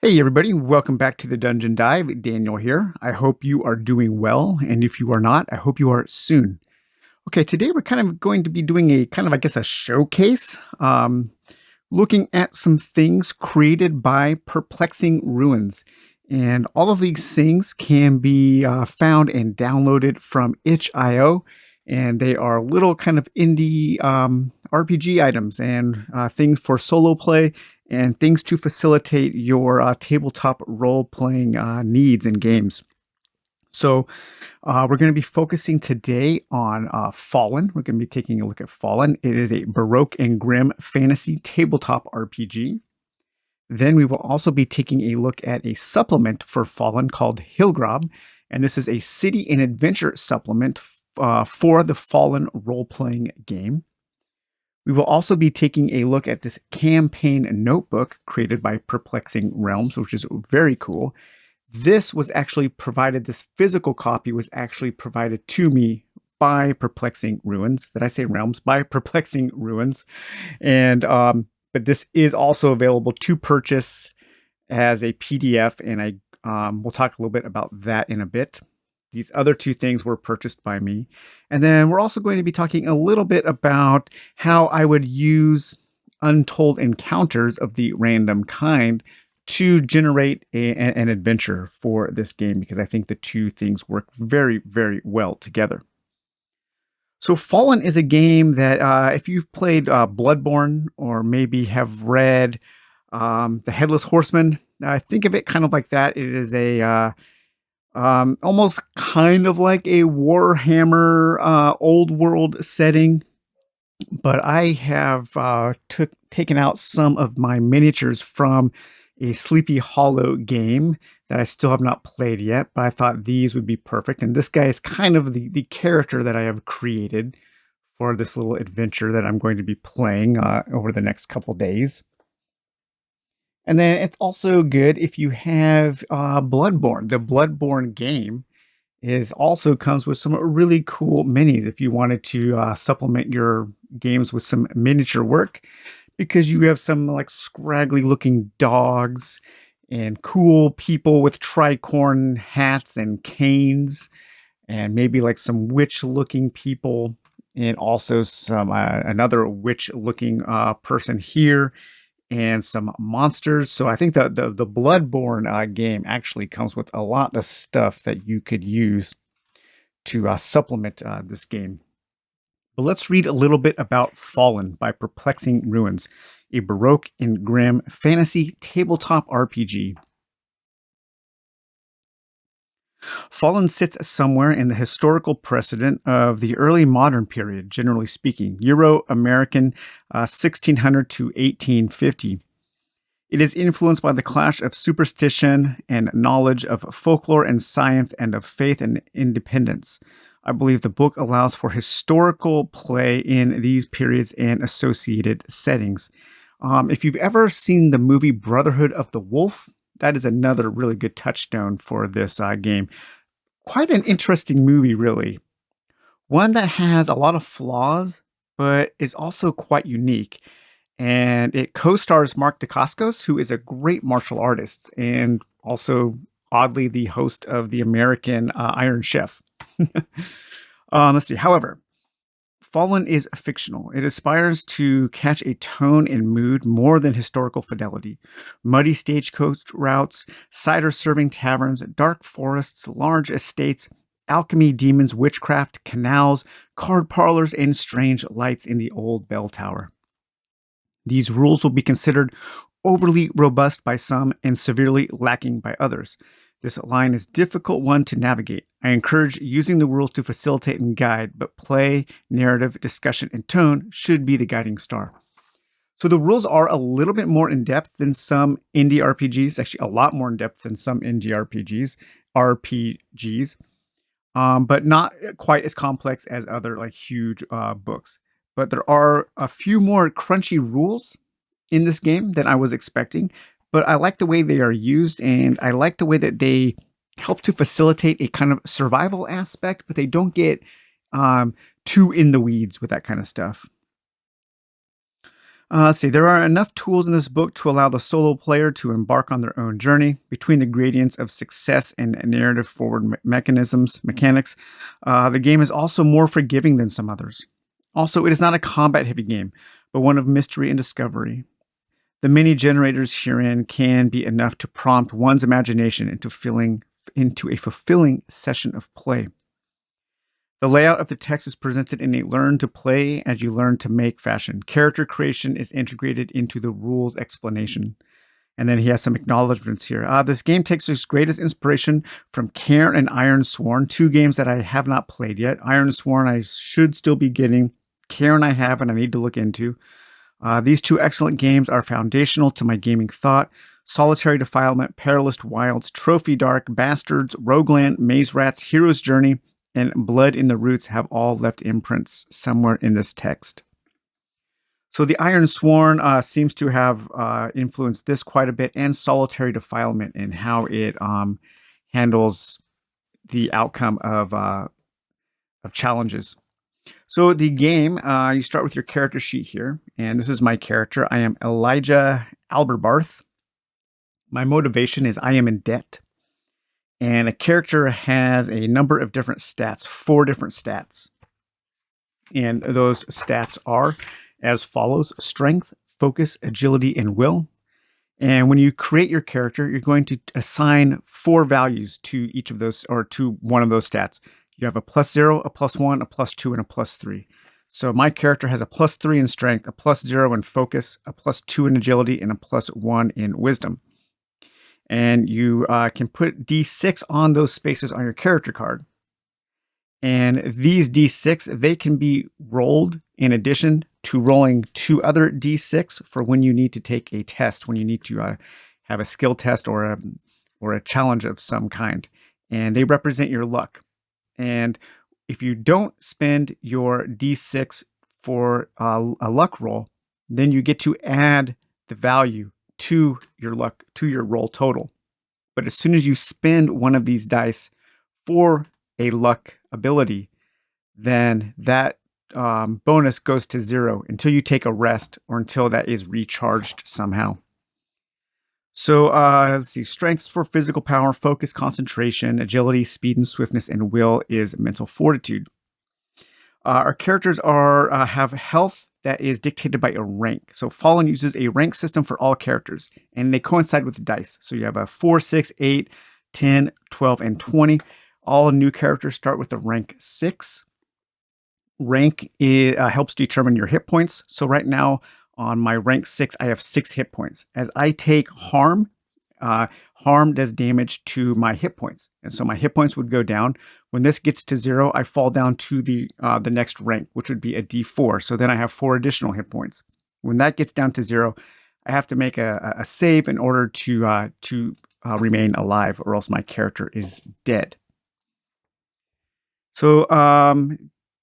Hey everybody, welcome back to the Dungeon Dive. Daniel here. I hope you are doing well, and if you are not, I hope you are soon. Okay, today we're kind of going to be doing a kind of, I guess, a showcase, looking at some things created by Perplexing Ruins. And all of these things can be found and downloaded from itch.io, and they are little kind of indie RPG items and things for solo play and things to facilitate your tabletop role playing needs and games. So, we're going to be focusing today on Fallen. We're going to be taking a look at Fallen. It is a Baroque and Grim fantasy tabletop RPG. Then we will also be taking a look at a supplement for Fallen called Hilgaarb, and this is a city and adventure supplement for the Fallen role-playing game. We will also be taking a look at this campaign notebook created by Perplexing Realms, which is very cool. This was actually provided, this physical copy was actually provided to me by Perplexing Ruins. Did I say Realms? By Perplexing Ruins. And, but this is also available to purchase as a PDF, and we'll talk a little bit about that in a bit. These other two things were purchased by me. And then we're also going to be talking a little bit about how I would use untold encounters of the random kind to generate an adventure for this game, because I think the two things work very, very well together. So Fallen is a game that if you've played Bloodborne or maybe have read The Headless Horseman, think of it kind of like that. It is a almost kind of like a Warhammer old world setting, but I have taken out some of my miniatures from a Sleepy Hollow game that I still have not played yet, but I thought these would be perfect. And this guy is kind of the character that I have created for this little adventure that I'm going to be playing over the next couple days. And then it's also good if you have Bloodborne. The Bloodborne game is also comes with some really cool minis if you wanted to supplement your games with some miniature work, because you have some like scraggly looking dogs and cool people with tricorn hats and canes, and maybe like some witch looking people, and also some another witch looking person here, and some monsters. So I think that the Bloodborne game actually comes with a lot of stuff that you could use to supplement this game. But let's read a little bit about Fallen by Perplexing Ruins, a Baroque and Grim fantasy tabletop RPG. Fallen sits somewhere in the historical precedent of the early modern period, generally speaking, Euro-American 1600 to 1850. It is influenced by the clash of superstition and knowledge, of folklore and science, and of faith and independence. I believe the book allows for historical play in these periods and associated settings. If you've ever seen the movie Brotherhood of the Wolf, that is another really good touchstone for this game. Quite an interesting movie, really. One that has a lot of flaws, but is also quite unique. And it co-stars Mark Dacascos, who is a great martial artist and also, oddly, the host of the American Iron Chef. Let's see. However, Fallen is fictional. It aspires to catch a tone and mood more than historical fidelity. Muddy stagecoach routes, cider-serving taverns, dark forests, large estates, alchemy, demons, witchcraft, canals, card parlors, and strange lights in the old bell tower. These rules will be considered overly robust by some and severely lacking by others. This line is a difficult one to navigate. I encourage using the rules to facilitate and guide, but play, narrative, discussion, and tone should be the guiding star. So the rules are a little bit more in depth than some indie RPGs, actually a lot more in depth than some indie RPGs, but not quite as complex as other like huge books. But there are a few more crunchy rules in this game than I was expecting. But I like the way they are used, and I like the way that they help to facilitate a kind of survival aspect, but they don't get too in the weeds with that kind of stuff. Let's see, there are enough tools in this book to allow the solo player to embark on their own journey between the gradients of success and narrative forward mechanics. The game is also more forgiving than some others. Also, it is not a combat heavy game, but one of mystery and discovery. The many generators herein can be enough to prompt one's imagination into a fulfilling session of play. The layout of the text is presented in a learn to play as you learn to make fashion. Character creation is integrated into the rules explanation. And then he has some acknowledgments here. This game takes its greatest inspiration from Cairn and Ironsworn, two games that I have not played yet. Ironsworn I should still be getting. Cairn I have and I need to look into. These two excellent games are foundational to my gaming thought. Solitary Defilement, Perilous Wilds, Trophy Dark, Bastards, Rogueland, Maze Rats, Hero's Journey, and Blood in the Roots have all left imprints somewhere in this text. So the Ironsworn seems to have influenced this quite a bit, and Solitary Defilement and how it handles the outcome of challenges. So the game, you start with your character sheet here, and this is my character. I am Elijah Alberbarth. My motivation is I am in debt. And a character has a number of different stats, 4 different stats. And those stats are as follows: strength, focus, agility, and will. And when you create your character, you're going to assign 4 values to each of those, or to one of those stats. You have a +0, a +1, a +2, and a +3. So my character has a +3 in strength, a +0 in focus, a +2 in agility, and a +1 in wisdom. And you can put D6 on those spaces on your character card. And these D6, they can be rolled in addition to rolling 2 other D6 for when you need to take a test, when you need to have a skill test or a challenge of some kind. And they represent your luck. And if you don't spend your D6 for a luck roll, then you get to add the value to your luck, to your roll total. But as soon as you spend one of these dice for a luck ability, then that bonus goes to 0 until you take a rest or until that is recharged somehow. So let's see, strengths for physical power, focus, concentration, agility, speed, and swiftness, and will is mental fortitude. Our characters have health that is dictated by a rank. So Fallen uses a rank system for all characters, and they coincide with the dice. So you have a 4, 6, 8, 10, 12, and 20. All new characters start with the rank 6. Rank helps determine your hit points. So right now on my rank 6, I have 6 hit points. As I take harm, harm does damage to my hit points. And so my hit points would go down. When this gets to 0, I fall down to the next rank, which would be a D4. So then I have 4 additional hit points. When that gets down to 0, I have to make a save in order to remain alive, or else my character is dead. So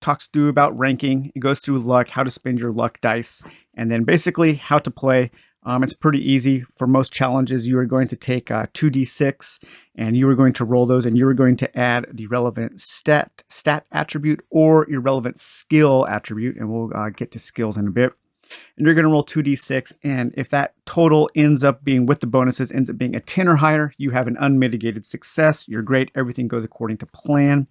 talks through about ranking. It goes through luck, how to spend your luck dice, and then basically how to play. It's pretty easy. For most challenges, you are going to take 2d6 and you are going to roll those, and you are going to add the relevant stat attribute or your relevant skill attribute, and we'll get to skills in a bit. And you're going to roll 2d6, and if that total ends up being, with the bonuses, ends up being a 10 or higher, you have an unmitigated success. You're great. Everything goes according to plan.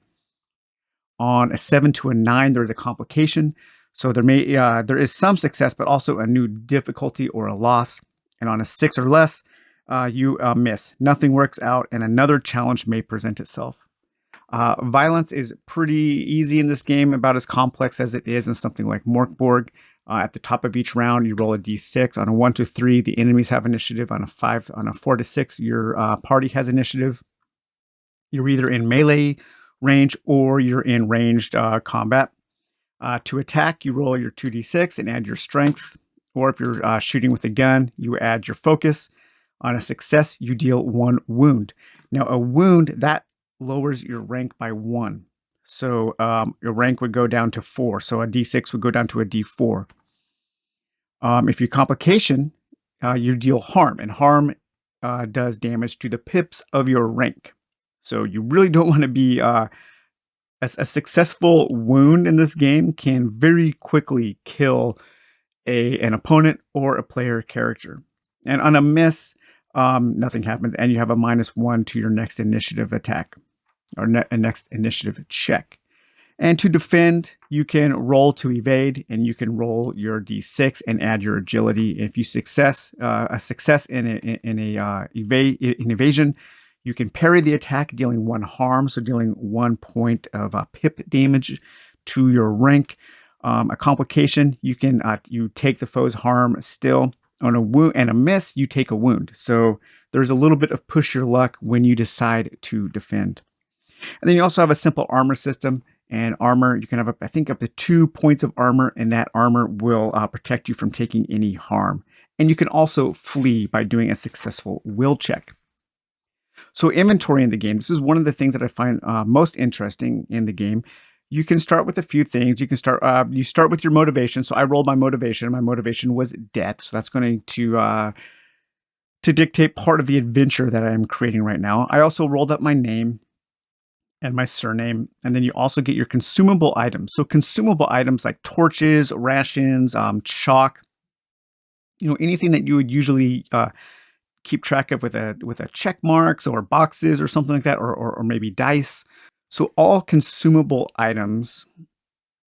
On a 7 to a 9, there's a complication. So there is some success, but also a new difficulty or a loss. And on a 6 or less, you miss. Nothing works out, and another challenge may present itself. Violence is pretty easy in this game, about as complex as it is in something like Morkborg. At the top of each round, you roll a d6. On a 1 to 3, the enemies have initiative. On a 4 to 6, your party has initiative. You're either in melee range or you're in ranged combat. To attack, you roll your 2d6 and add your strength. Or if you're shooting with a gun, you add your focus. On a success, you deal 1 wound. Now, a wound, that lowers your rank by 1. So your rank would go down to 4. So a d6 would go down to a d4. If you complication, you deal harm. And harm does damage to the pips of your rank. So you really don't want to be... a successful wound in this game can very quickly kill an opponent or a player character. And on a miss, nothing happens, and you have a -1 to your next initiative attack or next initiative check. And to defend, you can roll to evade, and you can roll your d6 and add your agility. If you a success in an evasion, you can parry the attack, dealing 1 harm, so dealing 1 point of pip damage to your rank. A complication, you take the foe's harm still. On a wound and a miss, you take a wound. So there's a little bit of push your luck when you decide to defend. And then you also have a simple armor system. And armor, you can have, I think, up to 2 points of armor, and that armor will protect you from taking any harm. And you can also flee by doing a successful will check. So inventory in the game, this is one of the things that I find most interesting in the game. You can start with a few things. You start with your motivation. So I rolled my motivation. My motivation was debt. So that's going to dictate part of the adventure that I am creating right now. I also rolled up my name and my surname. And then you also get your consumable items. So consumable items like torches, rations, chalk, anything that you would usually keep track of with a check marks or boxes or something like that, or maybe dice. So all consumable items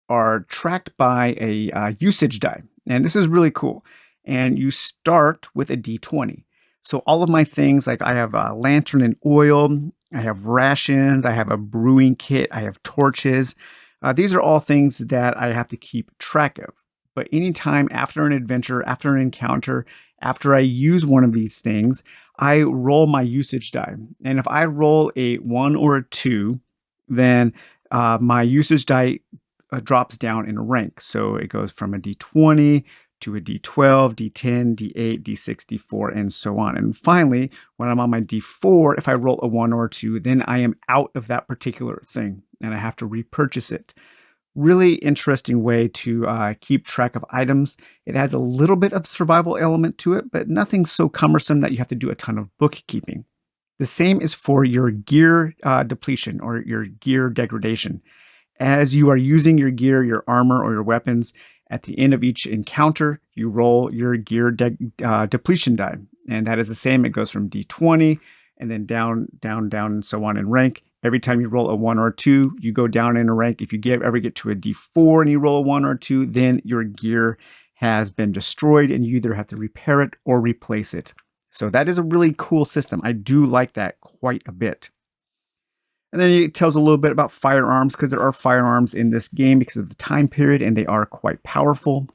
are tracked by a usage die. And this is really cool. And you start with a D20. So all of my things, like I have a lantern and oil, I have rations, I have a brewing kit, I have torches. These are all things that I have to keep track of. But anytime after an adventure, after an encounter, after I use one of these things, I roll my usage die. And if I roll a 1 or a 2, then my usage die drops down in rank. So it goes from a D20 to a D12, D10, D8, D6, D4, and so on. And finally, when I'm on my D4, if I roll a 1 or a 2, then I am out of that particular thing and I have to repurchase it. Really interesting way to keep track of items. It has a little bit of survival element to it, but nothing so cumbersome that you have to do a ton of bookkeeping. The same is for your gear depletion or your gear degradation. As you are using your gear, your armor, or your weapons, at the end of each encounter, you roll your gear depletion die. And that is the same. It goes from D20 and then down, and so on in rank. Every time you roll a 1 or a 2, you go down in a rank. If you ever get to a D4 and you roll a 1 or a 2, then your gear has been destroyed and you either have to repair it or replace it. So that is a really cool system. I do like that quite a bit. And then it tells a little bit about firearms, because there are firearms in this game because of the time period, and they are quite powerful.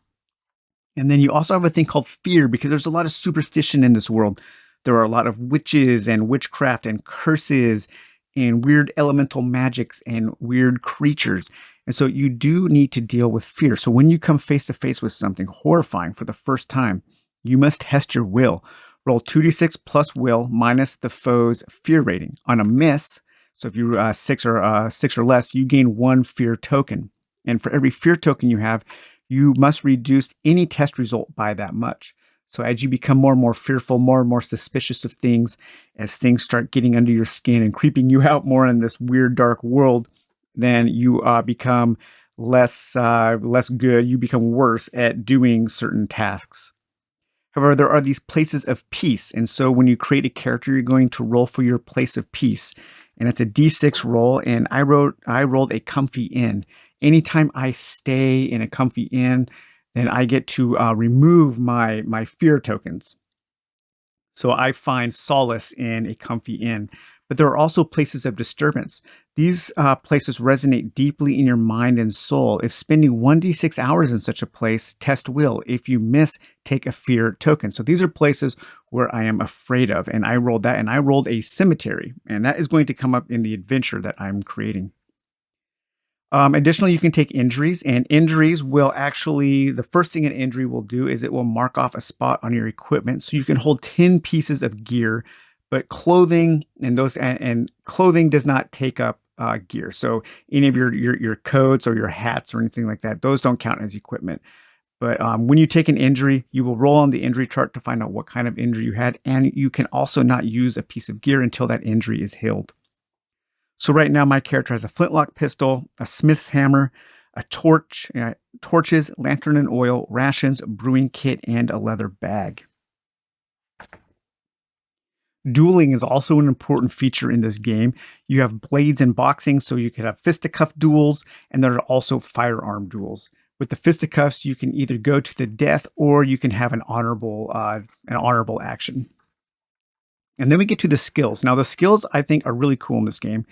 And then you also have a thing called fear, because there's a lot of superstition in this world. There are a lot of witches and witchcraft and curses and weird elemental magics and weird creatures. And so you do need to deal with fear. So when you come face to face with something horrifying for the first time, you must test your will. Roll 2d6 plus will minus the foe's fear rating. On a miss, so if you're 6 or less, you gain 1 fear token. And for every fear token you have, you must reduce any test result by that much. So as you become more and more fearful, more and more suspicious of things, as things start getting under your skin and creeping you out more in this weird, dark world, then you become less good. You become worse at doing certain tasks. However, there are these places of peace. And so when you create a character, you're going to roll for your place of peace. And it's a D6 roll, and I rolled a comfy inn. Anytime I stay in a comfy inn, then I get to remove my fear tokens. So I find solace in a comfy inn. But there are also places of disturbance. These places resonate deeply in your mind and soul. If spending 1d6 hours in such a place, test will. If you miss, take a fear token. So these are places where I am afraid of. And I rolled that, and I rolled a cemetery. And that is going to come up in the adventure that I'm creating. Additionally, you can take injuries, and injuries will actually, the first thing an injury will do is it will mark off a spot on your equipment. So you can hold 10 pieces of gear, but clothing and clothing does not take up gear. So any of your coats or your hats or anything like that, those don't count as equipment. But when you take an injury, you will roll on the injury chart to find out what kind of injury you had, and you can also not use a piece of gear until that injury is healed. So right now, my character has a flintlock pistol, a smith's hammer, a torch, torches, lantern and oil, rations, brewing kit, and a leather bag. Dueling is also an important feature in this game. You have blades and boxing, so you could have fisticuff duels, and there are also firearm duels. With the fisticuffs, you can either go to the death or you can have an honorable action. And then we get to the skills. Now, the skills I think are really cool in this game.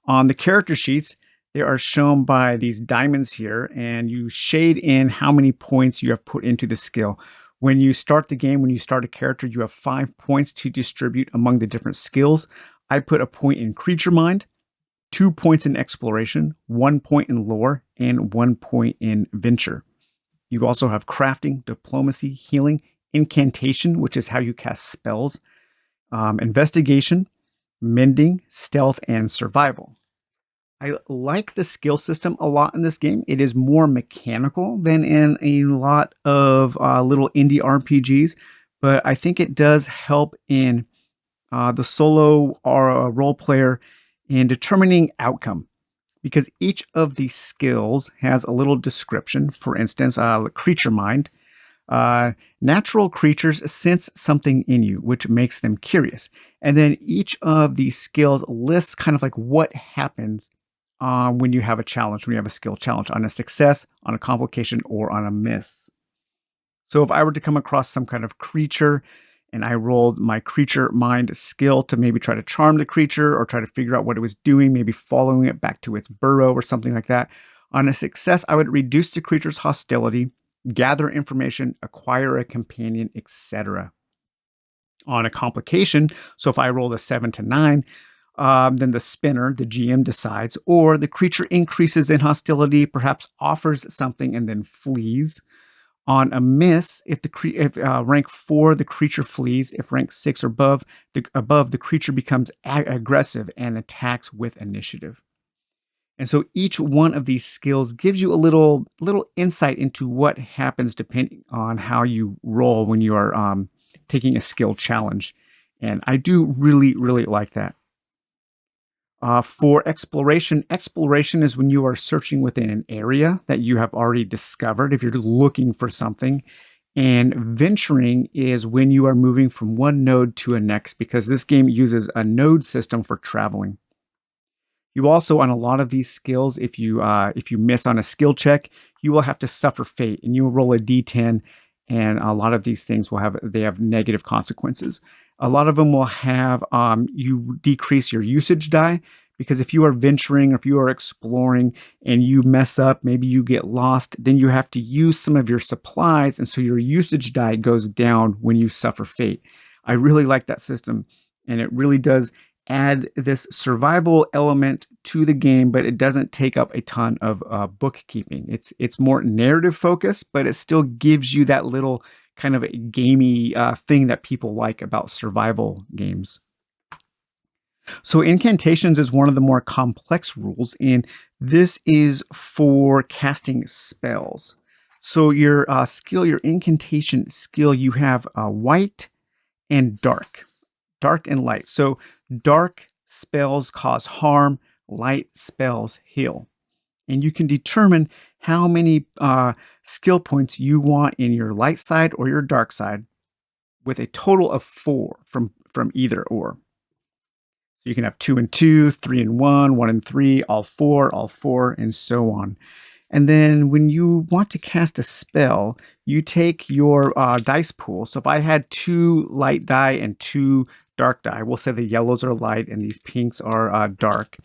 On the character sheets, they are shown by these diamonds here, and you shade in how many points you have put into the skill. When you start the game, when you start a character, you have 5 points to distribute among the different skills. I put a point in creature mind, 2 points in exploration, 1 point in lore, and 1 point in venture. You also have crafting, diplomacy, healing, incantation, which is how you cast spells, investigation, mending, stealth, and survival. I like the skill system a lot in this game. It is more mechanical than in a lot of little indie RPGs, but I think it does help in the solo or role player in determining outcome, because each of these skills has a little description. For instance, creature mind. Natural creatures sense something in you, which makes them curious. And then each of these skills lists kind of like what happens when you have a challenge, when you have a skill challenge, on a success, on a complication, or on a miss. So if I were to come across some kind of creature and I rolled my creature mind skill to maybe try to charm the creature or try to figure out what it was doing, maybe following it back to its burrow or something like that, on a success, I would reduce the creature's hostility, gather information, acquire a companion, etc. On a complication, so if I rolled a 7 to 9, then the spinner, the GM, decides, or the creature increases in hostility, perhaps offers something and then flees. On a miss, if rank 4 the creature flees, if rank 6 or above, the creature becomes aggressive and attacks with initiative. And so each one of these skills gives you a little insight into what happens depending on how you roll when you are taking a skill challenge. And I do really, really like that. For exploration is when you are searching within an area that you have already discovered, if you're looking for something. And venturing is when you are moving from one node to a next, because this game uses a node system for traveling. You also, on a lot of these skills, if you miss on a skill check, you will have to suffer fate, and you will roll a d10, and a lot of these things have negative consequences. A lot of them will have you decrease your usage die, because if you are venturing or if you are exploring and you mess up, maybe you get lost, then you have to use some of your supplies, and so your usage die goes down when you suffer fate. I really like that system, and it really does add this survival element to the game, but it doesn't take up a ton of bookkeeping. It's more narrative focused, but it still gives you that little kind of a gamey thing that people like about survival games. So incantations is one of the more complex rules, and this is for casting spells. So your your incantation skill, you have white and dark and light. So dark spells cause harm, light spells heal. And you can determine how many skill points you want in your light side or your dark side, with a total of 4 from either or. You can have 2 and 2, 3 and 1, 1 and 3, all 4, and so on. And then when you want to cast a spell, you take your dice pool. So if I had 2 light die and 2 dark die, we'll say the yellows are light and these pinks are dark.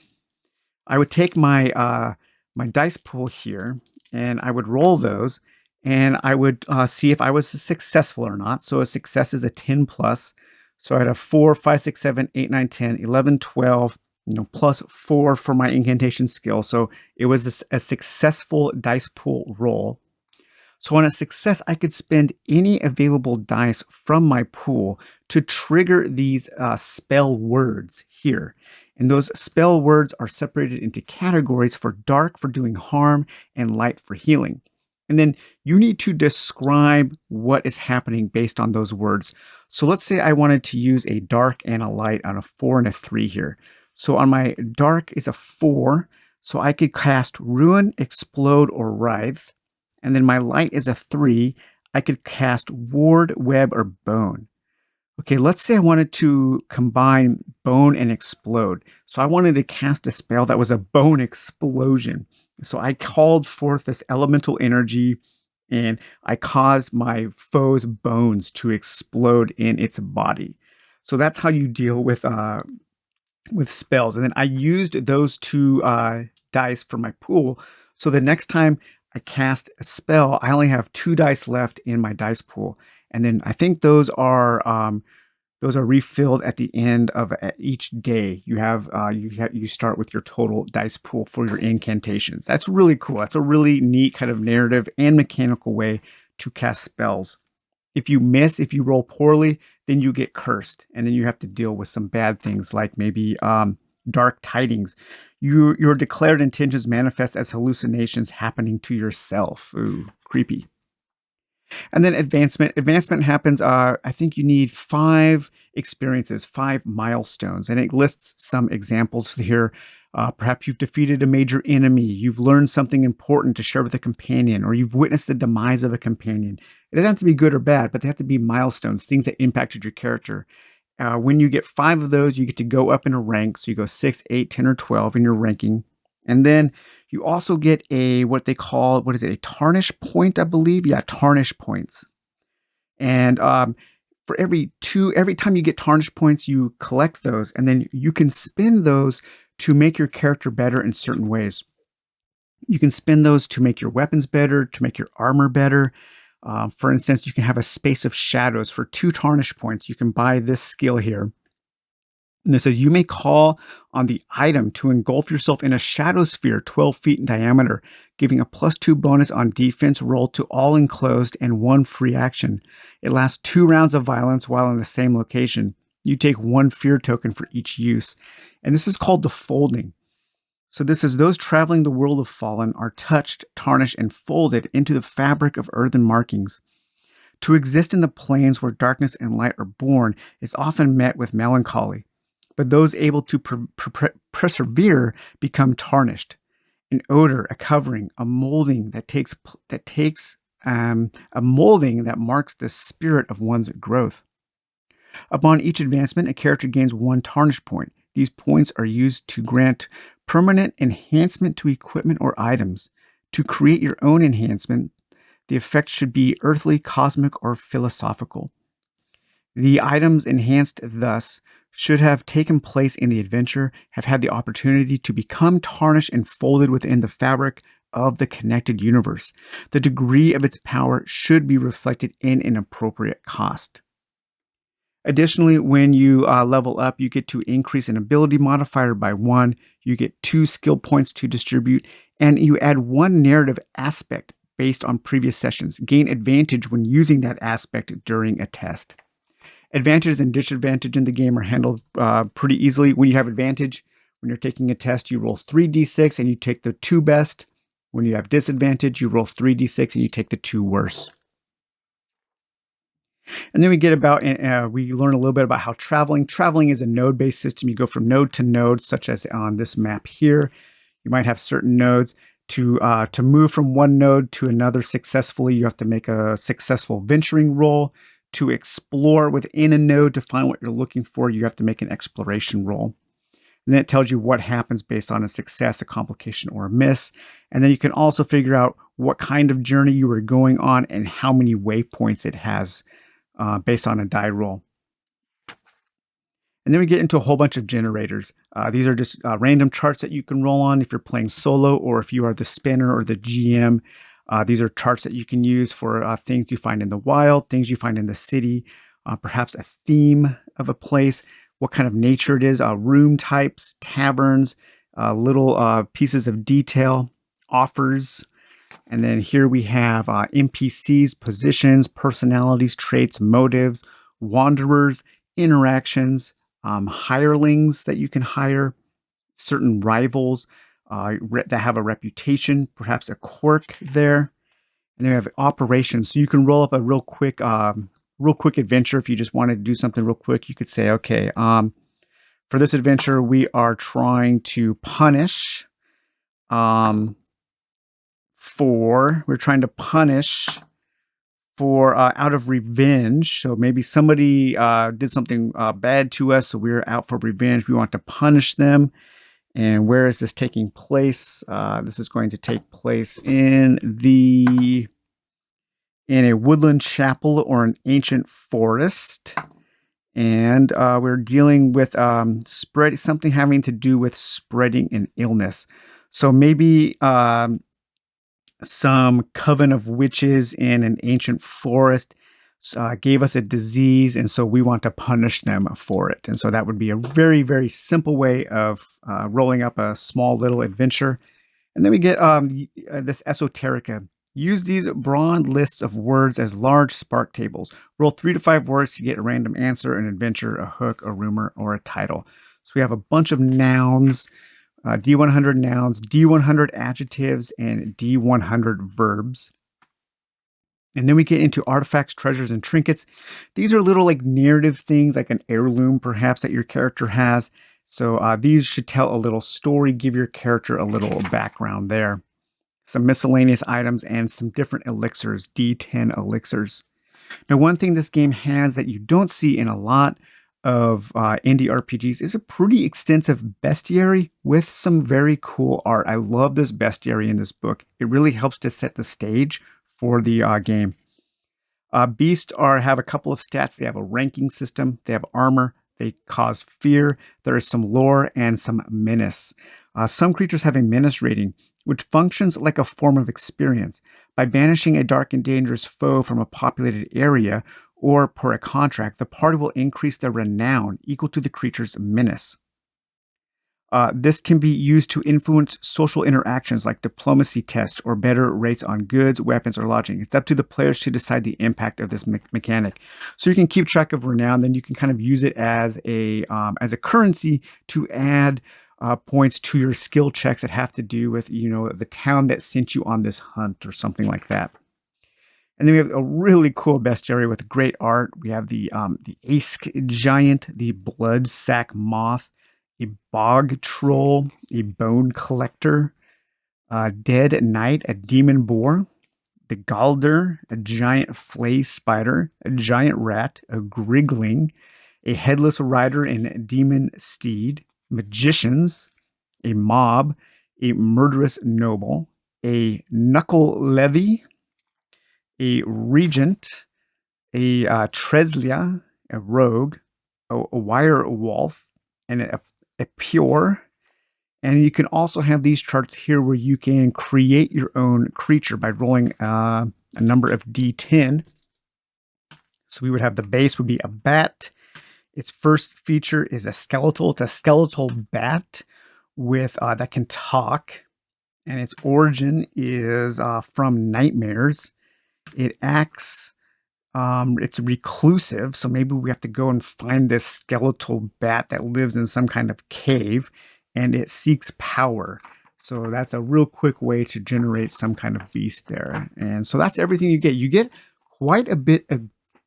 I would take my my dice pool here, and I would roll those, and I would see if I was successful or not. So a success is a 10 plus. So I'd have 4, 5, 6, 7, 8, 9, 10, 11, 12, plus 4 for my incantation skill. So it was a successful dice pool roll. So on a success, I could spend any available dice from my pool to trigger these spell words here. And those spell words are separated into categories: for dark for doing harm, and light for healing. And then you need to describe what is happening based on those words. So let's say I wanted to use a dark and a light on a 4 and a 3 here. So on my dark is a 4. So I could cast Ruin, Explode, or Writhe. And then my light is a 3. I could cast Ward, Web, or Bone. Okay, let's say I wanted to combine Bone and Explode. So I wanted to cast a spell that was a Bone Explosion. So I called forth this elemental energy and I caused my foe's bones to explode in its body. So that's how you deal with spells. And then I used those two dice for my pool. So the next time I cast a spell, I only have 2 dice left in my dice pool. And then I think those are refilled at the end of each day. You start with your total dice pool for your incantations. That's really cool. That's a really neat kind of narrative and mechanical way to cast spells. If you miss, if you roll poorly, then you get cursed, and then you have to deal with some bad things like maybe dark tidings. Your declared intentions manifest as hallucinations happening to yourself. Ooh, creepy. And then advancement. Advancement happens, I think you need 5 experiences, 5 milestones. And it lists some examples here. Perhaps you've defeated a major enemy, you've learned something important to share with a companion, or you've witnessed the demise of a companion. It doesn't have to be good or bad, but they have to be milestones, things that impacted your character. When you get 5 of those, you get to go up in a rank. So you go 6, 8, 10, or 12 in your ranking. And then you also get what they call, what is it, a tarnish point, I believe? Yeah, tarnish points. And for every time you get tarnish points, you collect those, and then you can spend those to make your character better in certain ways. You can spend those to make your weapons better, to make your armor better. For instance, you can have a space of shadows for 2 tarnish points. You can buy this skill here. And it says you may call on the item to engulf yourself in a shadow sphere 12 feet in diameter, giving a +2 bonus on defense roll to all enclosed and 1 free action. It lasts 2 rounds of violence while in the same location. You take 1 fear token for each use. And this is called the folding. So this is those traveling the world of fallen are touched, tarnished, and folded into the fabric of earthen markings. To exist in the planes where darkness and light are born is often met with melancholy. But those able to persevere become tarnished. An odor, a covering, a molding a molding that marks the spirit of one's growth. Upon each advancement, a character gains 1 tarnish point. These points are used to grant permanent enhancement to equipment or items. To create your own enhancement, the effect should be earthly, cosmic, or philosophical. The items enhanced thus should have taken place in the adventure, have had the opportunity to become tarnished and folded within the fabric of the connected universe. The degree of its power should be reflected in an appropriate cost. Additionally, when you level up, you get to increase an ability modifier by 1, you get 2 skill points to distribute, and you add 1 narrative aspect based on previous sessions. Gain advantage when using that aspect during a test. Advantage and disadvantage in the game are handled pretty easily. When you have advantage, when you're taking a test, you roll 3d6 and you take the 2 best. When you have disadvantage, you roll 3d6 and you take the 2 worst. And then we learn a little bit about how traveling is a node-based system. You go from node to node, such as on this map here. You might have certain nodes. To move from one node to another successfully, you have to make a successful venturing roll. To explore within a node to find what you're looking for, you have to make an exploration roll. And then it tells you what happens based on a success, a complication, or a miss. And then you can also figure out what kind of journey you were going on and how many waypoints it has based on a die roll. And then we get into a whole bunch of generators. These are just random charts that you can roll on if you're playing solo or if you are the spinner or the GM. These are charts that you can use for things you find in the wild, things you find in the city, perhaps a theme of a place, what kind of nature it is, room types, taverns, little pieces of detail, offers. And then here we have NPCs, positions, personalities, traits, motives, wanderers, interactions, hirelings that you can hire, certain rivals that have a reputation, perhaps a quirk there. And then we have operations. So you can roll up a real quick adventure. If you just wanted to do something real quick, you could say, okay, for this adventure, we are trying to punish um, we're trying to punish for out of revenge. So maybe somebody did something bad to us, so we're out for revenge. We want to punish them. And where is this taking place? This is going to take place in a woodland chapel or an ancient forest. And we're dealing with something having to do with spreading an illness. So maybe some coven of witches in an ancient forest gave us a disease, and so we want to punish them for it. And so that would be a very, very simple way of rolling up a small little adventure. And then we get this esoterica. Use these broad lists of words as large spark tables. Roll 3 to 5 words to get a random answer, an adventure, a hook, a rumor, or a title. So we have a bunch of nouns, D100 nouns, D100 adjectives, and D100 verbs. And then we get into artifacts, treasures, and trinkets. These are little like narrative things, like an heirloom perhaps that your character has. So these should tell a little story, give your character a little background there. Some miscellaneous items and some different elixirs, D10 elixirs. Now, one thing this game has that you don't see in a lot of indie RPGs is a pretty extensive bestiary with some very cool art. I love this bestiary in this book. It really helps to set the stage for the game. Beasts have a couple of stats. They have a ranking system. They have armor. They cause fear. There is some lore and some menace. Some creatures have a menace rating, which functions like a form of experience. By banishing a dark and dangerous foe from a populated area or per a contract, the party will increase their renown equal to the creature's menace. This can be used to influence social interactions like diplomacy tests or better rates on goods, weapons, or lodging. It's up to the players to decide the impact of this mechanic. So you can keep track of renown, then you can kind of use it as a currency to add points to your skill checks that have to do with, the town that sent you on this hunt or something like that. And then we have a really cool bestiary with great art. We have the Ask Giant, the Bloodsack Moth, a Bog Troll, a Bone Collector, Dead Knight, a Demon Boar, the Galder, a Giant Flay Spider, a Giant Rat, a Grigling, a Headless Rider and Demon Steed, Magicians, a Mob, a Murderous Noble, a Knuckle Levy, a Regent, a Treslia, a Rogue, a Wire Wolf, and a Pure. And you can also have these charts here where you can create your own creature by rolling a number of D10. So we would have the base would be a bat. Its first feature is a skeletal. It's a skeletal bat with that can talk, and its origin is from nightmares. It acts. It's reclusive, so maybe we have to go and find this skeletal bat that lives in some kind of cave, and it seeks power. So that's a real quick way to generate some kind of beast there. And so that's everything you get. You get quite a bit of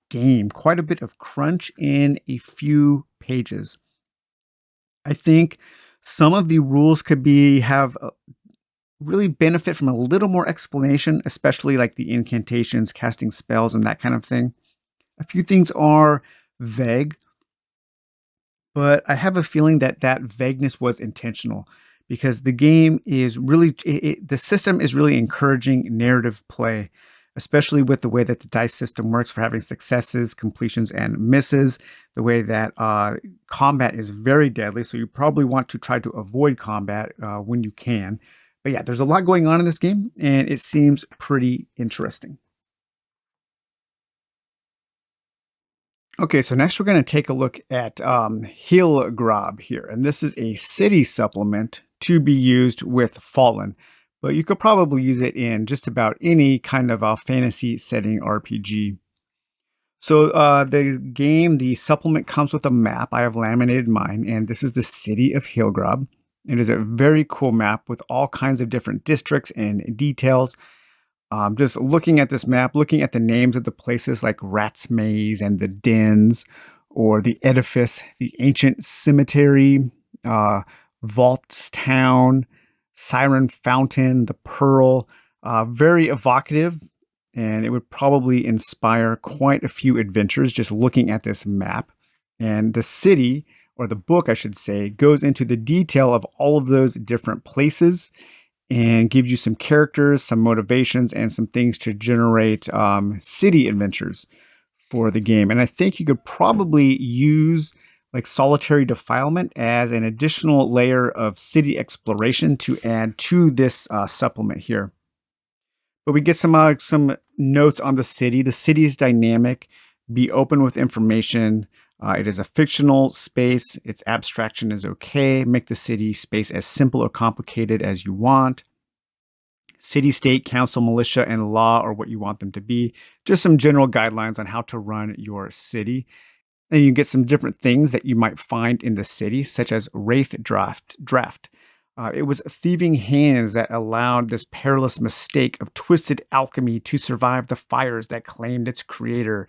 game, quite a bit of crunch in a few pages. I think some of the rules could have really benefit from a little more explanation, especially like the incantations, casting spells, and that kind of thing. A few things are vague, but I have a feeling that that vagueness was intentional because the game is really, the system is really encouraging narrative play, especially with the way that the dice system works for having successes, completions, and misses. The way that combat is very deadly, so you probably want to try to avoid combat when you can. But yeah, there's a lot going on in this game, and it seems pretty interesting. Okay, so next we're going to take a look at Hilgaarb here, and this is a city supplement to be used with Fallen, but you could probably use it in just about any kind of a fantasy setting RPG. So the supplement comes with a map. I have laminated mine, and this is the city of Hilgaarb. It is a very cool map with all kinds of different districts and details. Just looking at this map, looking at the names of the places like Rat's Maze and the Dens, or the Edifice, the Ancient Cemetery, Vaults Town, Siren Fountain, the Pearl. Very evocative, and it would probably inspire quite a few adventures just looking at this map. And the city, or the book, I should say, goes into the detail of all of those different places and gives you some characters, some motivations, and some things to generate city adventures for the game. And I think you could probably use like solitary defilement as an additional layer of city exploration to add to this supplement here. But we get some notes on the city. The city is dynamic. Be open with information. It is a fictional space. Its abstraction is okay. Make the city space as simple or complicated as you want. City, state, council, militia, and law are what you want them to be. Just some general guidelines on how to run your city. And you get some different things that you might find in the city, such as Wraith Draft. It was thieving hands that allowed this perilous mistake of twisted alchemy to survive the fires that claimed its creator.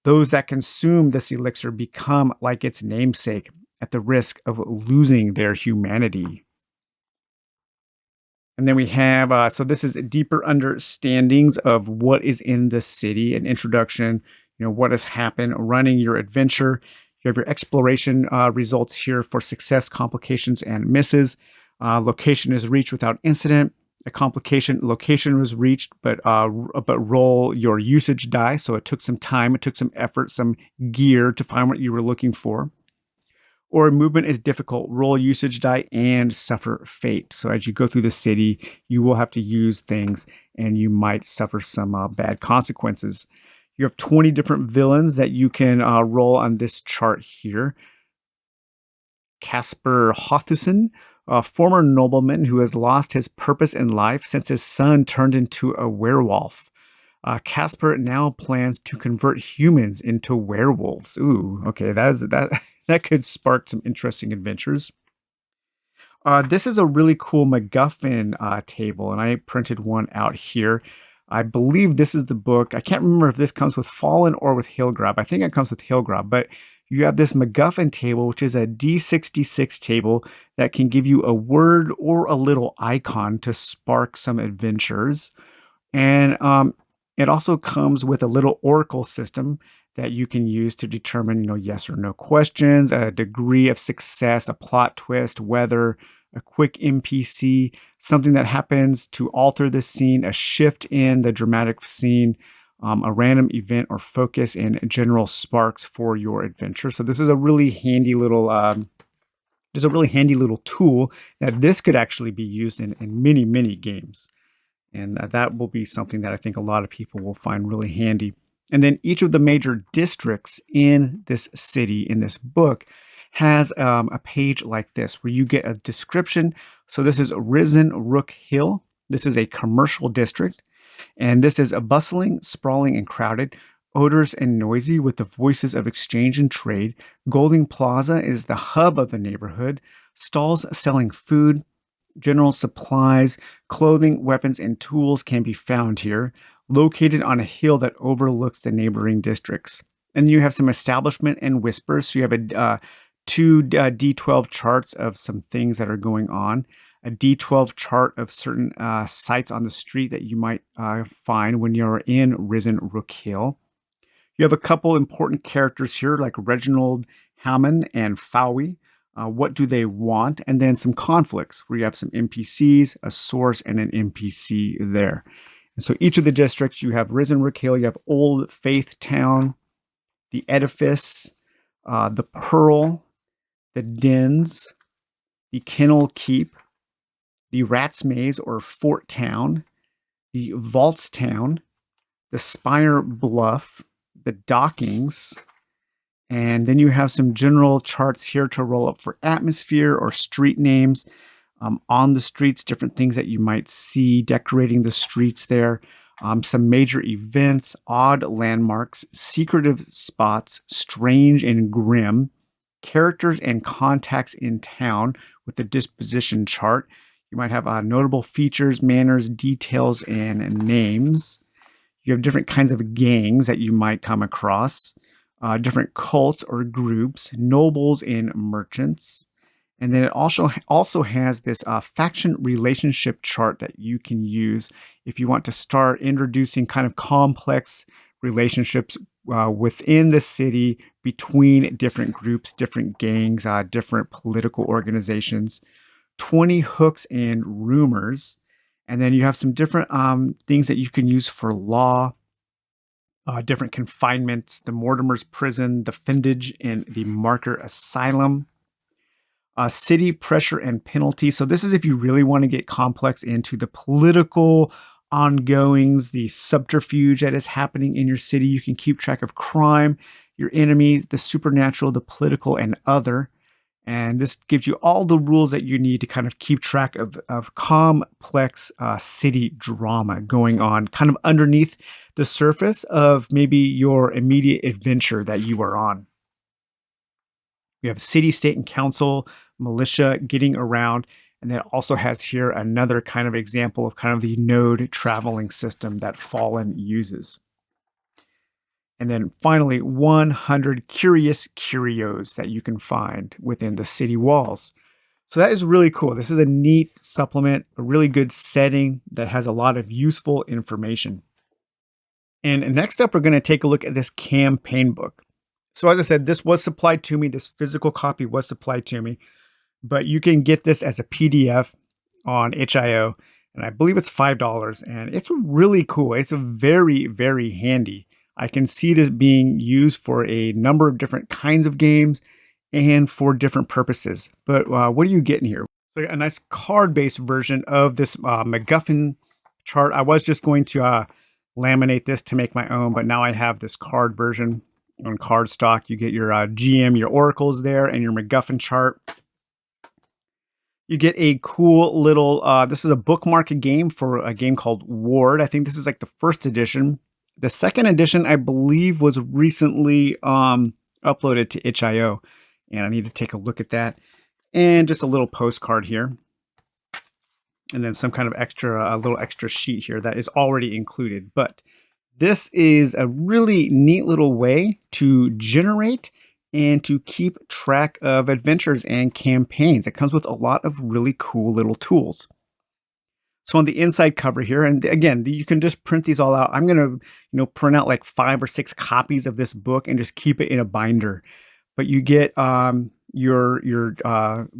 Those that consume this elixir become like its namesake at the risk of losing their humanity. And then we have, so this is deeper understandings of what is in the city, an introduction, what has happened, running your adventure. You have your exploration results here for success, complications, and misses. Location is reached without incident. Location was reached, but roll your usage die. So it took some time, it took some effort, some gear to find what you were looking for. Or movement is difficult, roll usage die and suffer fate. So as you go through the city, you will have to use things and you might suffer some bad consequences. You have 20 different villains that you can roll on this chart here. Casper Hothusen, a former nobleman who has lost his purpose in life since his son turned into a werewolf. Casper now plans to convert humans into werewolves. Ooh, okay, that could spark some interesting adventures. This is a really cool MacGuffin table, and I printed one out here. I believe this is the book. I can't remember if this comes with Fallen or with Hilgaarb. I think it comes with Hilgaarb, but you have this MacGuffin table, which is a D66 table that can give you a word or a little icon to spark some adventures. And it also comes with a little oracle system that you can use to determine, yes or no questions, a degree of success, a plot twist, weather, a quick NPC, something that happens to alter the scene, a shift in the dramatic scene, a random event or focus, and general sparks for your adventure. So this is a really handy little tool that this could actually be used in many, many games. And that will be something that I think a lot of people will find really handy. And then each of the major districts in this city, in this book, has a page like this where you get a description. So this is Risen Rook Hill. This is a commercial district. And this is a bustling, sprawling, and crowded, odorous and noisy with the voices of exchange and trade. Golding Plaza is the hub of the neighborhood. Stalls selling food, general supplies, clothing, weapons, and tools can be found here, located on a hill that overlooks the neighboring districts. And you have some establishment and whispers. So you have two D12 charts of some things that are going on, a D12 chart of certain sites on the street that you might find when you're in Risen Rook Hill. You have a couple important characters here like Reginald Hammond and Fowie. What do they want? And then some conflicts where you have some NPCs, a source, and an NPC there. And so each of the districts, you have Risen Rook Hill, you have Old Faith Town, the Edifice, the Pearl, the Dens, the Kennel Keep, the Rat's Maze or Fort Town, the Vaults Town, the Spire Bluff, the Dockings, and then you have some general charts here to roll up for atmosphere or street names. On the streets, different things that you might see decorating the streets there. Some major events, odd landmarks, secretive spots, strange and grim, characters and contacts in town with the disposition chart. You might have notable features, manners, details, and names. You have different kinds of gangs that you might come across, different cults or groups, nobles and merchants. And then it also has this faction relationship chart that you can use if you want to start introducing kind of complex relationships within the city between different groups, different gangs, different political organizations. 20 hooks and rumors. And then you have some different things that you can use for law, different confinements, the Mortimer's prison, the Findage, and the Marker Asylum. City pressure and penalty. So this is if you really want to get complex into the political ongoings, the subterfuge that is happening in your city. You can keep track of crime, your enemy, the supernatural, the political, and other. And this gives you all the rules that you need to kind of keep track of complex city drama going on kind of underneath the surface of maybe your immediate adventure that you are on. We have city, state, and council, militia, getting around. And that also has here another kind of example of kind of the node traveling system that Fallen uses. And then finally, 100 curious curios that you can find within the city walls. So that is really cool. This is a neat supplement, a really good setting that has a lot of useful information. And next up, we're going to take a look at this campaign book. So as I said, this was supplied to me. This physical copy was supplied to me, but you can get this as a PDF on itch.io, and I believe it's $5, and it's really cool. It's a very, very handy. I can see this being used for a number of different kinds of games and for different purposes. But what are you getting here? So a nice card-based version of this MacGuffin chart. I was just going to laminate this to make my own, but now I have this card version on cardstock. You get your GM, your oracles there, and your MacGuffin chart. You get a cool little, this is a bookmark game for a game called Ward. I think this is like the first edition. The second edition, I believe, was recently uploaded to itch.io, and I need to take a look at that. And just a little postcard here. And then some kind of extra, a little extra sheet here that is already included. But this is a really neat little way to generate and to keep track of adventures and campaigns. It comes with a lot of really cool little tools. So on the inside cover here, and again, you can just print these all out. I'm going to, print out like 5 or 6 copies of this book and just keep it in a binder. But you get your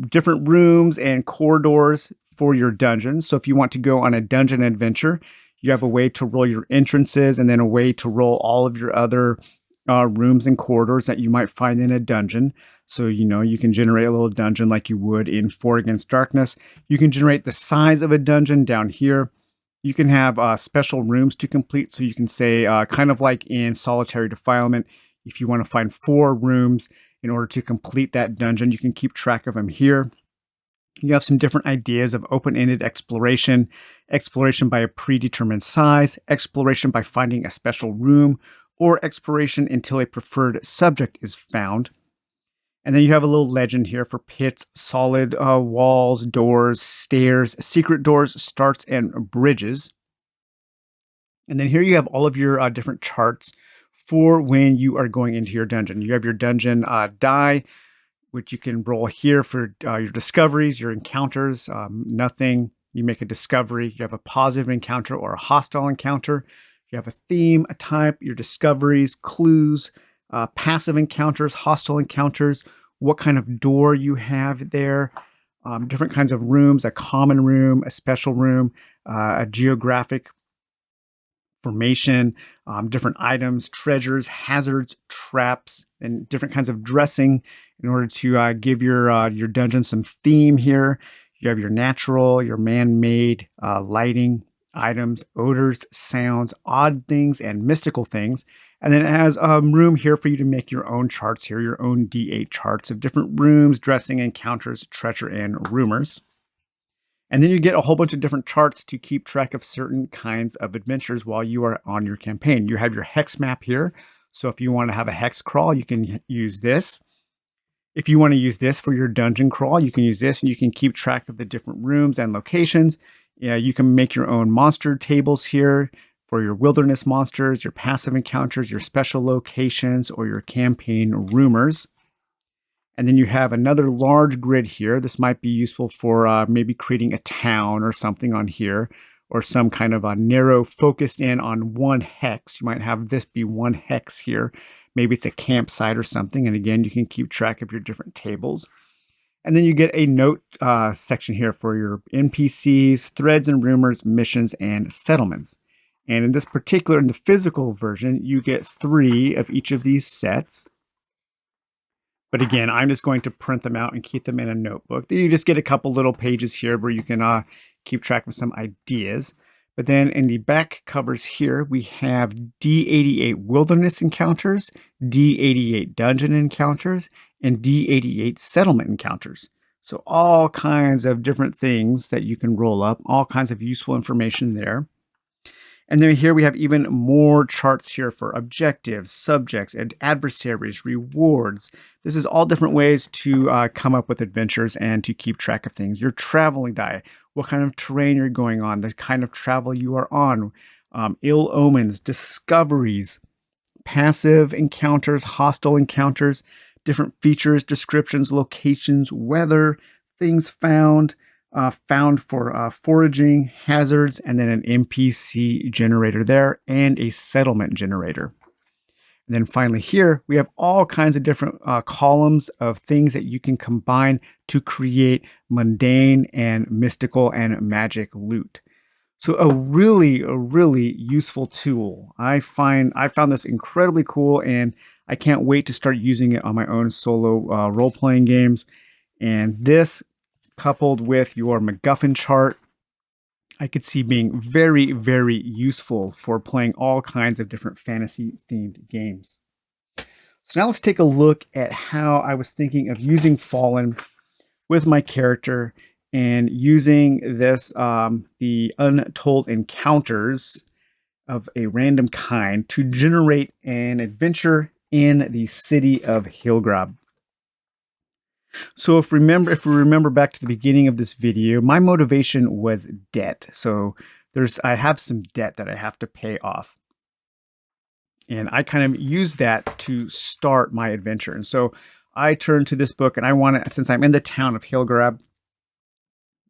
different rooms and corridors for your dungeons. So if you want to go on a dungeon adventure, you have a way to roll your entrances and then a way to roll all of your other rooms and corridors that you might find in a dungeon. So, you can generate a little dungeon like you would in 4 Against Darkness. You can generate the size of a dungeon down here. You can have special rooms to complete. So you can say, kind of like in Solitary Defilement, if you want to find 4 rooms in order to complete that dungeon, you can keep track of them here. You have some different ideas of open-ended exploration, exploration by a predetermined size, exploration by finding a special room, or exploration until a preferred subject is found. And then you have a little legend here for pits, solid walls, doors, stairs, secret doors, starts, and bridges. And then here you have all of your different charts for when you are going into your dungeon. You have your dungeon die, which you can roll here for your discoveries, your encounters, nothing. You make a discovery. You have a positive encounter or a hostile encounter. You have a theme, a type, your discoveries, clues, passive encounters, hostile encounters, what kind of door you have there, different kinds of rooms, a common room, a special room, a geographic formation, different items, treasures, hazards, traps, and different kinds of dressing in order to give your dungeon some theme here. You have your natural, your man-made lighting, items, odors, sounds, odd things, and mystical things. And then it has room here for you to make your own charts here, your own D8 charts of different rooms, dressing, encounters, treasure, and rumors. And then you get a whole bunch of different charts to keep track of certain kinds of adventures while you are on your campaign. You have your hex map here. So if you want to have a hex crawl, you can use this. If you want to use this for your dungeon crawl, you can use this, and you can keep track of the different rooms and locations. You can make your own monster tables here for your wilderness monsters, your passive encounters, your special locations, or your campaign rumors. And then you have another large grid here. This might be useful for maybe creating a town or something on here, or some kind of a narrow focused in on one hex. You might have this be one hex here. Maybe it's a campsite or something. And again, you can keep track of your different tables. And then you get a note section here for your NPCs, threads and rumors, missions, and settlements. And in this particular, in the physical version, you get 3 of each of these sets. But again, I'm just going to print them out and keep them in a notebook. Then you just get a couple little pages here where you can keep track of some ideas. But then in the back covers here, we have D88 Wilderness Encounters, D88 Dungeon Encounters, and D88 Settlement Encounters. So all kinds of different things that you can roll up, all kinds of useful information there. And then here we have even more charts here for objectives, subjects, and adversaries, rewards. This is all different ways to come up with adventures and to keep track of things. Your traveling die, what kind of terrain you're going on, the kind of travel you are on, ill omens, discoveries, passive encounters, hostile encounters, different features, descriptions, locations, weather, things found, found for foraging, hazards, and then an NPC generator there, and a settlement generator. And then finally here, we have all kinds of different columns of things that you can combine to create mundane and mystical and magic loot. So a really useful tool. I found this incredibly cool, and I can't wait to start using it on my own solo role-playing games. And this, coupled with your MacGuffin chart, I could see being very useful for playing all kinds of different fantasy-themed games. So now let's take a look at how I was thinking of using Fallen with my character and using this, the Untold Encounters of a random kind to generate an adventure in the city of Hilgaarb. So if we remember back to the beginning of this video, my motivation was debt. So I have some debt that I have to pay off. And I kind of use that to start my adventure. And so I turned to this book, and since I'm in the town of Hilgaarb,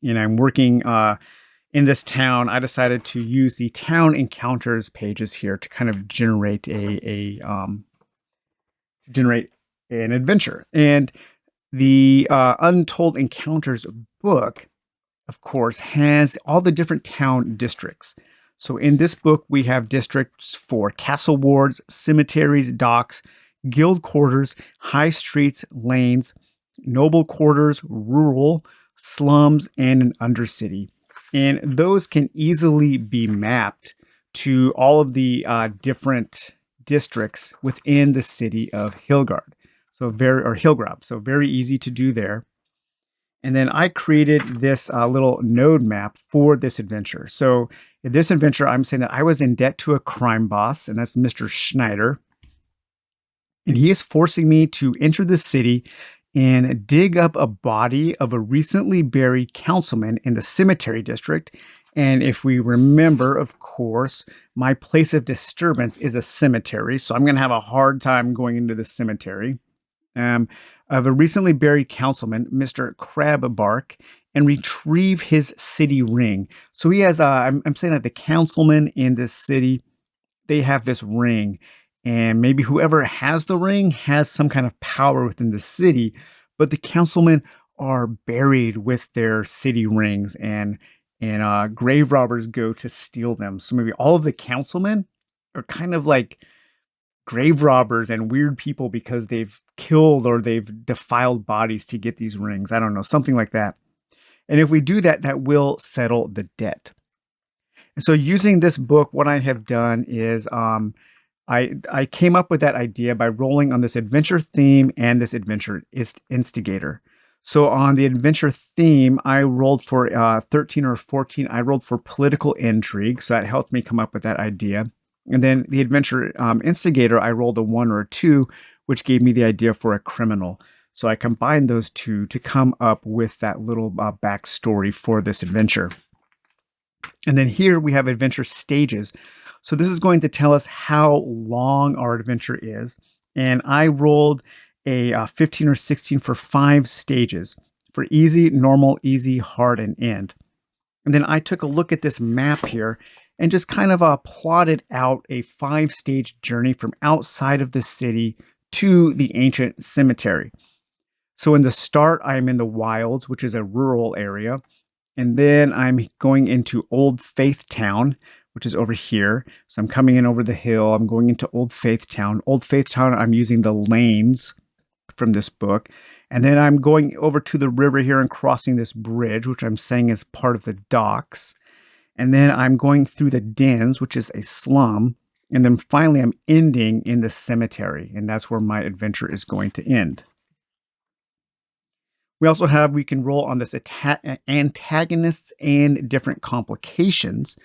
and I'm working in this town, I decided to use the town encounters pages here to kind of generate generate an adventure. And the Untold Encounters book, of course, has all the different town districts. So in this book, we have districts for castle wards, cemeteries, docks, guild quarters, high streets, lanes, noble quarters, rural, slums, and an undercity. And those can easily be mapped to all of the different districts within the city of Hilgaarb. Hilgaarb. So very easy to do there. And then I created this little node map for this adventure. So in this adventure, I'm saying that I was in debt to a crime boss, and that's Mr. Schneider. And he is forcing me to enter the city and dig up a body of a recently buried councilman in the cemetery district. And if we remember, of course, my place of disturbance is a cemetery. So I'm going to have a hard time going into the cemetery. Of a recently buried councilman, Mr. Crabbark, and retrieve his city ring. So he has, I'm saying that the councilmen in this city, they have this ring, and maybe whoever has the ring has some kind of power within the city, but the councilmen are buried with their city rings, and grave robbers go to steal them. So maybe all of the councilmen are kind of like grave robbers and weird people because they've killed or they've defiled bodies to get these rings. I don't know, something like that. And if we do that, that will settle the debt. And so using this book, what I have done is I came up with that idea by rolling on this adventure theme and this adventure instigator. So on the adventure theme, I rolled for 13 or 14. I rolled for political intrigue, so that helped me come up with that idea. And then the adventure instigator, I rolled a 1 or a 2, which gave me the idea for a criminal. So I combined those two to come up with that little backstory for this adventure. And then here we have adventure stages. So this is going to tell us how long our adventure is. And I rolled a 15 or 16 for 5 stages for easy, normal, easy, hard, and end. And then I took a look at this map here and just kind of plotted out a 5-stage journey from outside of the city to the ancient cemetery. So in the start, I'm in the wilds, which is a rural area. And then I'm going into Old Faith Town, which is over here. So I'm coming in over the hill. I'm going into Old Faith Town. Old Faith Town, I'm using the lanes from this book. And then I'm going over to the river here and crossing this bridge, which I'm saying is part of the docks. And then I'm going through the dens, which is a slum. And then finally, I'm ending in the cemetery. And that's where my adventure is going to end. We can roll on this antagonists and different complications.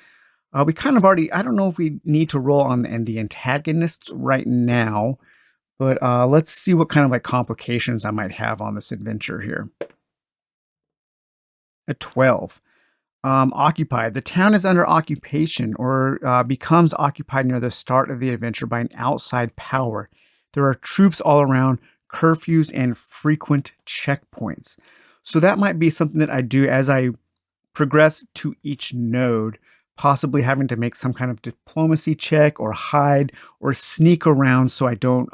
We kind of already, I don't know if we need to roll on the antagonists right now, but let's see what kind of like complications I might have on this adventure here. A 12. Occupied. The town is under occupation or becomes occupied near the start of the adventure by an outside power. There are troops all around, curfews, and frequent checkpoints. So that might be something that I do as I progress to each node, possibly having to make some kind of diplomacy check or hide or sneak around so I don't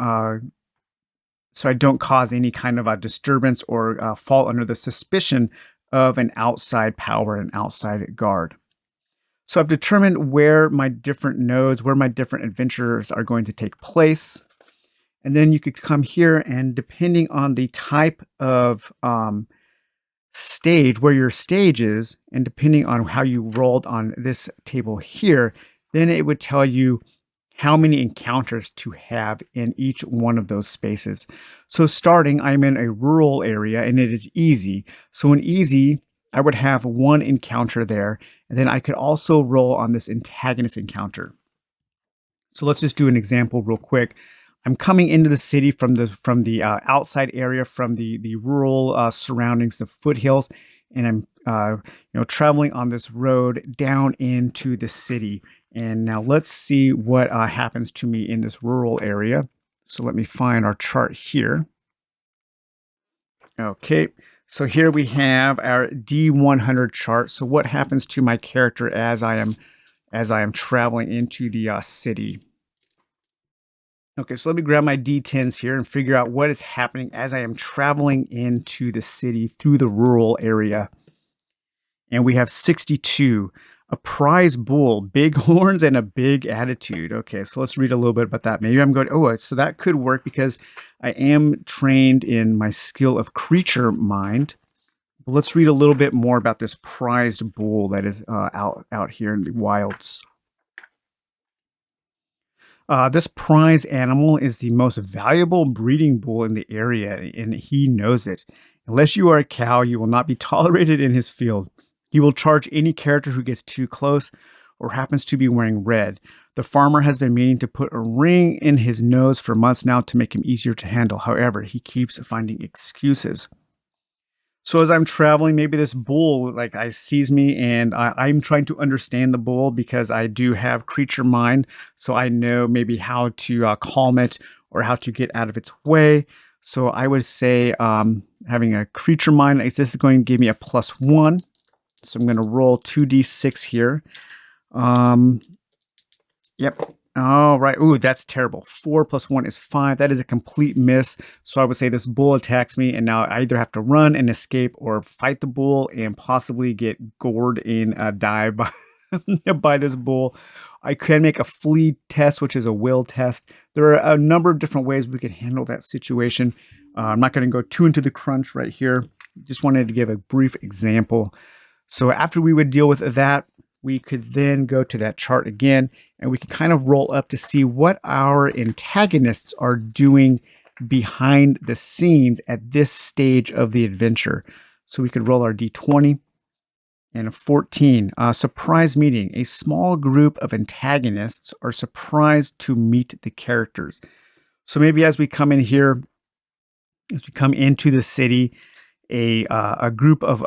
cause any kind of a disturbance or fall under the suspicion of an outside power, an outside guard. So I've determined where my different nodes, where my different adventures are going to take place. And then you could come here and depending on the type of stage, where your stage is, and depending on how you rolled on this table here, then it would tell you how many encounters to have in each one of those spaces. So starting, I'm in a rural area and it is easy. So in easy, I would have 1 encounter there. And then I could also roll on this antagonist encounter. So let's just do an example real quick. I'm coming into the city from the outside area, from the rural surroundings, the foothills, and I'm traveling on this road down into the city. And now let's see what happens to me in this rural area. So let me find our chart here. Okay, so here we have our D100 chart. So what happens to my character as I am traveling into the city? Okay, so let me grab my D10s here and figure out what is happening as I am traveling into the city through the rural area. And we have 62. A prize bull, big horns, and a big attitude. Okay, so let's read a little bit about that. Maybe I'm going, so that could work because I am trained in my skill of creature mind. But let's read a little bit more about this prized bull that is out here in the wilds. This prize animal is the most valuable breeding bull in the area, and he knows it. Unless you are a cow, you will not be tolerated in his field. He will charge any character who gets too close or happens to be wearing red. The farmer has been meaning to put a ring in his nose for months now to make him easier to handle. However, he keeps finding excuses. So as I'm traveling, maybe this bull sees me and I'm trying to understand the bull because I do have creature mind. So I know maybe how to calm it or how to get out of its way. So I would say having a creature mind, this is going to give me a +1. So I'm going to roll 2d6 here. Yep. All right. Ooh, that's terrible. 4 + 1 is 5. That is a complete miss. So I would say this bull attacks me, and now I either have to run and escape or fight the bull and possibly get gored and die by this bull. I can make a flee test, which is a will test. There are a number of different ways we could handle that situation. I'm not going to go too into the crunch right here. Just wanted to give a brief example. So after we would deal with that, we could then go to that chart again, and we can kind of roll up to see what our antagonists are doing behind the scenes at this stage of the adventure. So we could roll our D20 and a 14. Surprise meeting. A small group of antagonists are surprised to meet the characters. So maybe as we come in here, as we come into the city, a group of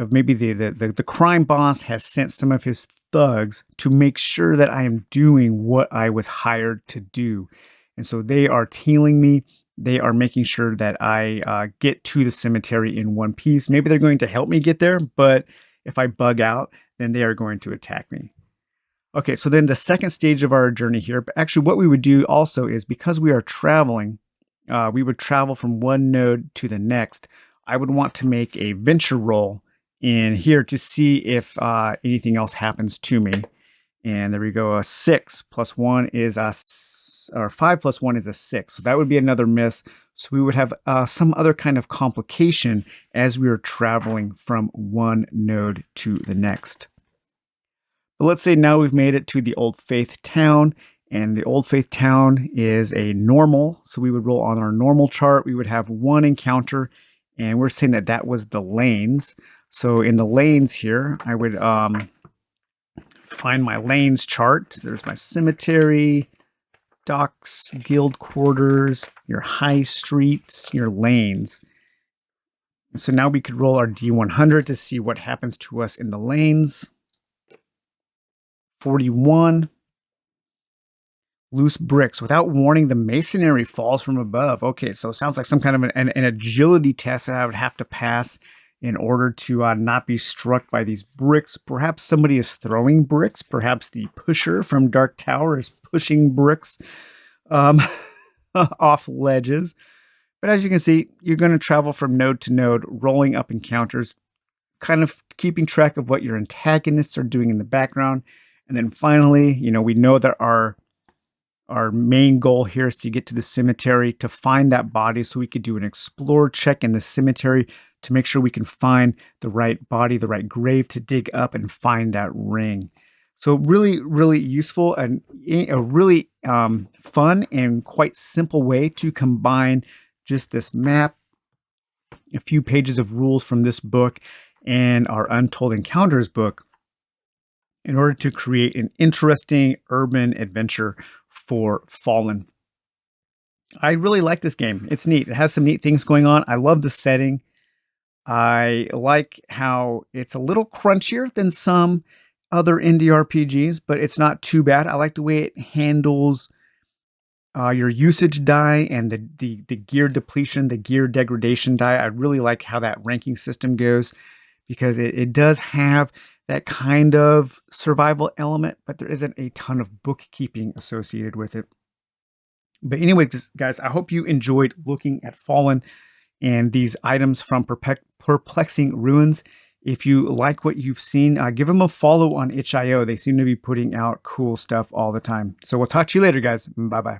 maybe the crime boss has sent some of his thugs to make sure that I am doing what I was hired to do. And so they are tailing me they are making sure that I get to the cemetery in one piece. Maybe they're going to help me get there, but if I bug out, then they are going to attack me. Okay, so then the second stage of our journey here, but actually what we would do also is because we are traveling, we would travel from one node to the next. I would want to make a venture roll in here to see if anything else happens to me. And there we go, a 6 plus 1 is or 5 plus 1 is a 6. So that would be another miss. So we would have some other kind of complication as we are traveling from one node to the next. But let's say now we've made it to the Old Faith town, and the Old Faith town is a normal. So we would roll on our normal chart. We would have one encounter, and we're saying that that was the lanes. So in the lanes here, I would find my lanes chart. There's my cemetery, docks, guild quarters, your high streets, your lanes. So now we could roll our D100 to see what happens to us in the lanes. 41. Loose bricks. Without warning, the masonry falls from above. Okay, so it sounds like some kind of an agility test that I would have to pass in order to not be struck by these bricks. Perhaps somebody is throwing bricks. Perhaps the pusher from Dark Tower is pushing bricks off ledges. But as you can see, you're going to travel from node to node, rolling up encounters, kind of keeping track of what your antagonists are doing in the background. And then finally, we know that our main goal here is to get to the cemetery to find that body, so we could do an explore check in the cemetery to make sure we can find the right body, the right grave to dig up and find that ring. So really, really useful and a really fun and quite simple way to combine just this map, a few pages of rules from this book, and our Untold Encounters book in order to create an interesting urban adventure for Fallen. I really like this game. It's neat. It has some neat things going on. I love the setting. I like how it's a little crunchier than some other indie RPGs, but it's not too bad. I like the way it handles your usage die and the gear depletion, the gear degradation die. I really like how that ranking system goes because it does have that kind of survival element, but there isn't a ton of bookkeeping associated with it. But anyway, guys, I hope you enjoyed looking at Fallen and these items from Perplexing Ruins. If you like what you've seen, give them a follow on itch.io. They seem to be putting out cool stuff all the time. So we'll talk to you later, guys. Bye-bye.